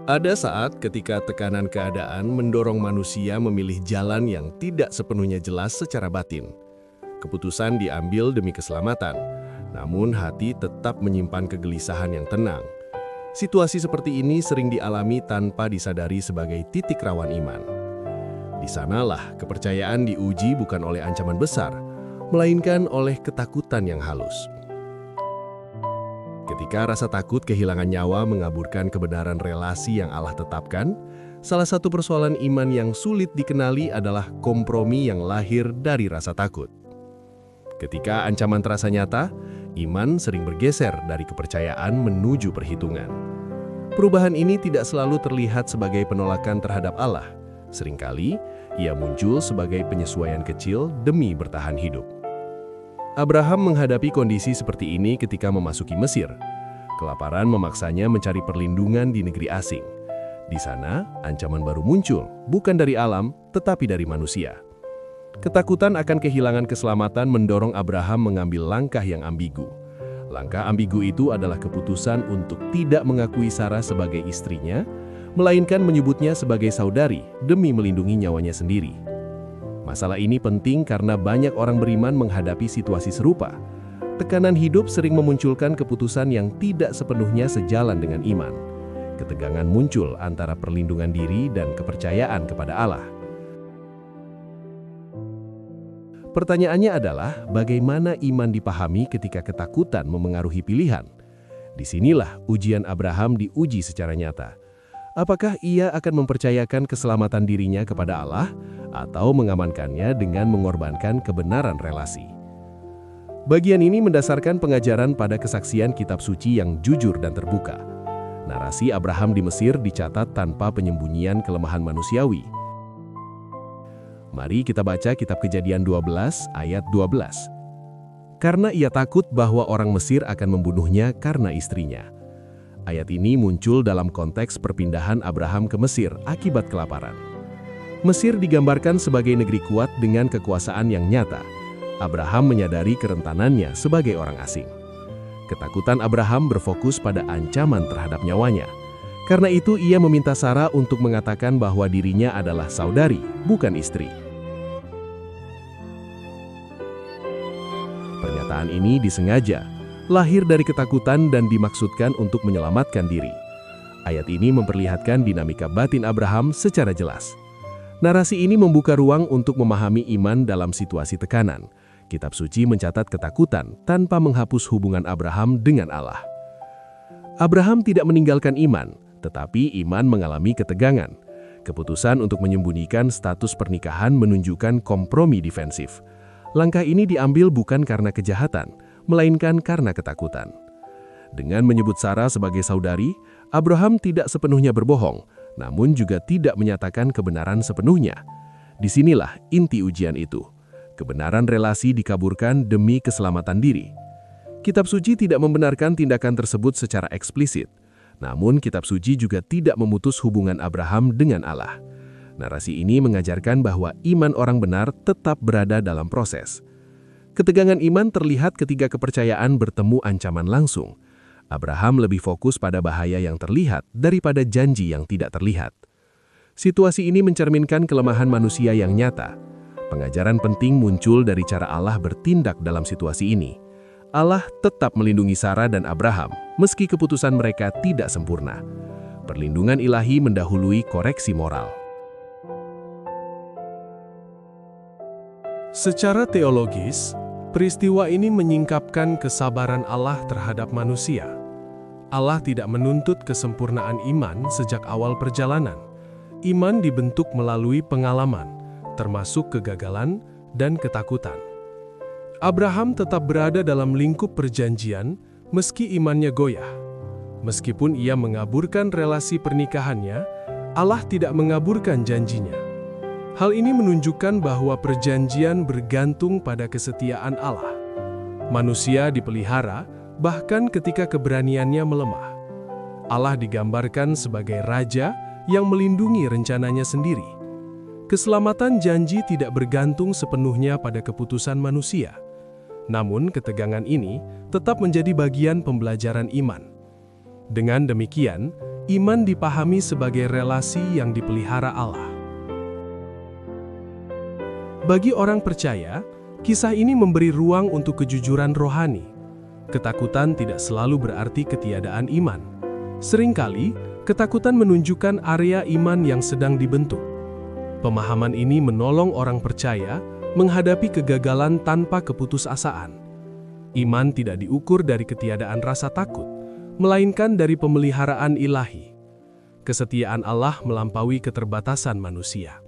Ada saat ketika tekanan keadaan mendorong manusia memilih jalan yang tidak sepenuhnya jelas secara batin. Keputusan diambil demi keselamatan, namun hati tetap menyimpan kegelisahan yang tenang. Situasi seperti ini sering dialami tanpa disadari sebagai titik rawan iman. Di sanalah kepercayaan diuji bukan oleh ancaman besar, melainkan oleh ketakutan yang halus. Ketika rasa takut kehilangan nyawa mengaburkan kebenaran relasi yang Allah tetapkan, salah satu persoalan iman yang sulit dikenali adalah kompromi yang lahir dari rasa takut. Ketika ancaman terasa nyata, iman sering bergeser dari kepercayaan menuju perhitungan. Perubahan ini tidak selalu terlihat sebagai penolakan terhadap Allah. Seringkali, ia muncul sebagai penyesuaian kecil demi bertahan hidup. Abraham menghadapi kondisi seperti ini ketika memasuki Mesir. Kelaparan memaksanya mencari perlindungan di negeri asing. Di sana, ancaman baru muncul, bukan dari alam, tetapi dari manusia. Ketakutan akan kehilangan keselamatan mendorong Abraham mengambil langkah yang ambigu. Langkah ambigu itu adalah keputusan untuk tidak mengakui Sarah sebagai istrinya, melainkan menyebutnya sebagai saudari demi melindungi nyawanya sendiri. Masalah ini penting karena banyak orang beriman menghadapi situasi serupa. Tekanan hidup sering memunculkan keputusan yang tidak sepenuhnya sejalan dengan iman. Ketegangan muncul antara perlindungan diri dan kepercayaan kepada Allah. Pertanyaannya adalah, bagaimana iman dipahami ketika ketakutan memengaruhi pilihan? Disinilah ujian Abraham diuji secara nyata. Apakah ia akan mempercayakan keselamatan dirinya kepada Allah atau mengamankannya dengan mengorbankan kebenaran relasi? Bagian ini mendasarkan pengajaran pada kesaksian kitab suci yang jujur dan terbuka. Narasi Abraham di Mesir dicatat tanpa penyembunyian kelemahan manusiawi. Mari kita baca kitab Kejadian 12 ayat 12. Karena ia takut bahwa orang Mesir akan membunuhnya karena istrinya. Ayat ini muncul dalam konteks perpindahan Abraham ke Mesir akibat kelaparan. Mesir digambarkan sebagai negeri kuat dengan kekuasaan yang nyata. Abraham menyadari kerentanannya sebagai orang asing. Ketakutan Abraham berfokus pada ancaman terhadap nyawanya. Karena itu ia meminta Sarah untuk mengatakan bahwa dirinya adalah saudari, bukan istri. Pernyataan ini disengaja, lahir dari ketakutan dan dimaksudkan untuk menyelamatkan diri. Ayat ini memperlihatkan dinamika batin Abraham secara jelas. Narasi ini membuka ruang untuk memahami iman dalam situasi tekanan. Kitab suci mencatat ketakutan tanpa menghapus hubungan Abraham dengan Allah. Abraham tidak meninggalkan iman, tetapi iman mengalami ketegangan. Keputusan untuk menyembunyikan status pernikahan menunjukkan kompromi defensif. Langkah ini diambil bukan karena kejahatan, melainkan karena ketakutan. Dengan menyebut Sarah sebagai saudari, Abraham tidak sepenuhnya berbohong, namun juga tidak menyatakan kebenaran sepenuhnya. Disinilah inti ujian itu. Kebenaran relasi dikaburkan demi keselamatan diri. Kitab suci tidak membenarkan tindakan tersebut secara eksplisit, namun kitab suci juga tidak memutus hubungan Abraham dengan Allah. Narasi ini mengajarkan bahwa iman orang benar tetap berada dalam proses. Ketegangan iman terlihat ketika kepercayaan bertemu ancaman langsung. Abraham lebih fokus pada bahaya yang terlihat daripada janji yang tidak terlihat. Situasi ini mencerminkan kelemahan manusia yang nyata. Pengajaran penting muncul dari cara Allah bertindak dalam situasi ini. Allah tetap melindungi Sarah dan Abraham, meski keputusan mereka tidak sempurna. Perlindungan ilahi mendahului koreksi moral. Secara teologis, peristiwa ini menyingkapkan kesabaran Allah terhadap manusia. Allah tidak menuntut kesempurnaan iman sejak awal perjalanan. Iman dibentuk melalui pengalaman, termasuk kegagalan dan ketakutan. Abraham tetap berada dalam lingkup perjanjian meski imannya goyah. Meskipun ia mengaburkan relasi pernikahannya, Allah tidak mengaburkan janjinya. Hal ini menunjukkan bahwa perjanjian bergantung pada kesetiaan Allah. Manusia dipelihara bahkan ketika keberaniannya melemah. Allah digambarkan sebagai raja yang melindungi rencananya sendiri. Keselamatan janji tidak bergantung sepenuhnya pada keputusan manusia. Namun ketegangan ini tetap menjadi bagian pembelajaran iman. Dengan demikian, Iman dipahami sebagai relasi yang dipelihara Allah. Bagi orang percaya, kisah ini memberi ruang untuk kejujuran rohani. Ketakutan tidak selalu berarti ketiadaan iman. Seringkali, ketakutan menunjukkan area iman yang sedang dibentuk. Pemahaman ini menolong orang percaya menghadapi kegagalan tanpa keputusasaan. Iman tidak diukur dari ketiadaan rasa takut, melainkan dari pemeliharaan ilahi. Kesetiaan Allah melampaui keterbatasan manusia.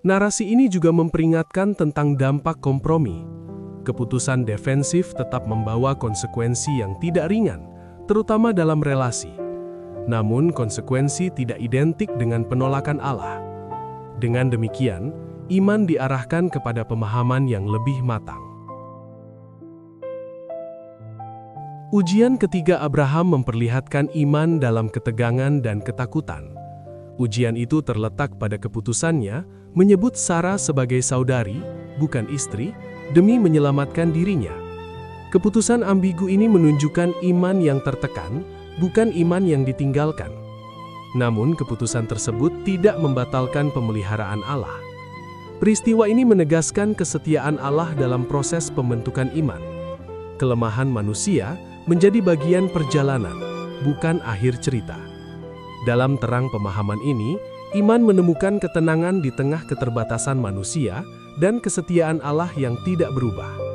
Narasi ini juga memperingatkan tentang dampak kompromi. Keputusan defensif tetap membawa konsekuensi yang tidak ringan, terutama dalam relasi. Namun, konsekuensi tidak identik dengan penolakan Allah. Dengan demikian, iman diarahkan kepada pemahaman yang lebih matang. Ujian ketiga Abraham memperlihatkan iman dalam ketegangan dan ketakutan. Ujian itu terletak pada keputusannya menyebut Sarah sebagai saudari, bukan istri, demi menyelamatkan dirinya. Keputusan ambigu ini menunjukkan iman yang tertekan, bukan iman yang ditinggalkan. Namun keputusan tersebut tidak membatalkan pemeliharaan Allah. Peristiwa ini menegaskan kesetiaan Allah dalam proses pembentukan iman. Kelemahan manusia menjadi bagian perjalanan, bukan akhir cerita. Dalam terang pemahaman ini, iman menemukan ketenangan di tengah keterbatasan manusia dan kesetiaan Allah yang tidak berubah.